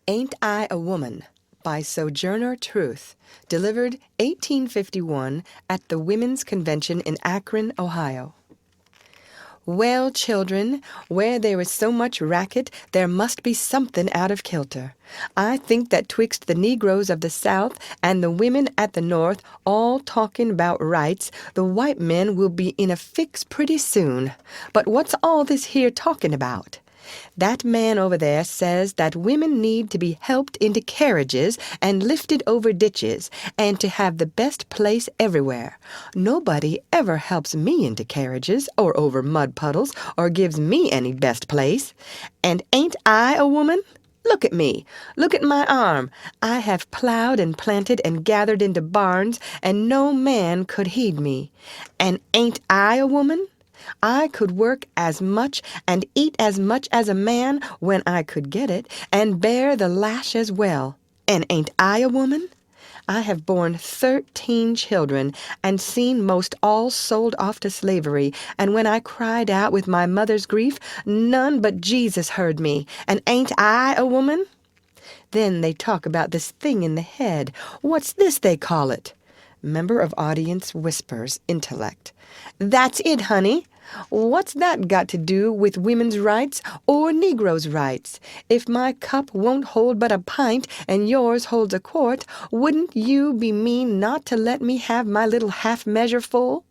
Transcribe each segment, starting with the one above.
Ain't I a Woman by Sojourner Truth, delivered 1851 at the Women's Convention in Akron, Ohio. Well, children, where there is so much racket, there must be something out of kilter. I think that twixt the negroes of the South and the women at the North all talking about rights, the white men will be in a fix pretty soon. But what's all this here talking about? That man over there says that women need to be helped into carriages and lifted over ditches, and to have the best place everywhere. Nobody ever helps me into carriages or over mud puddles or gives me any best place. And ain't I a woman? Look at me. Look at my arm. I have plowed and planted and gathered into barns, and no man could heed me. And ain't I a woman? I could work as much and eat as much as a man when I could get it, and bear the lash as well. And ain't I a woman? I have borne 13 children, and seen most all sold off to slavery, and when I cried out with my mother's grief, none but Jesus heard me. And ain't I a woman? Then they talk about this thing in the head. What's this they call it? Member of audience whispers, intellect. That's it, honey. What's that got to do with women's rights or Negroes' rights? If my cup won't hold but a pint and yours holds a quart, wouldn't you be mean not to let me have my little half measure full?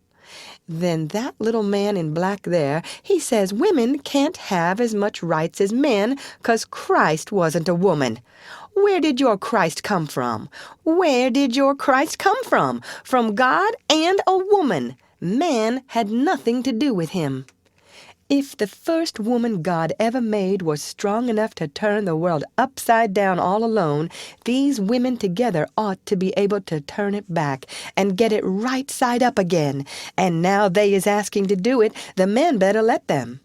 Then that little man in black there, he says women can't have as much rights as men 'cause Christ wasn't a woman. Where did your Christ come from? Where did your Christ come from? From God and a woman. Man had nothing to do with him. If the first woman God ever made was strong enough to turn the world upside down all alone, these women together ought to be able to turn it back and get it right side up again. And now they is asking to do it, the men better let them.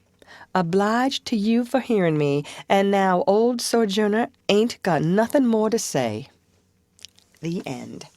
Obliged to you for hearing me, and now old Sojourner ain't got nothing more to say. The end.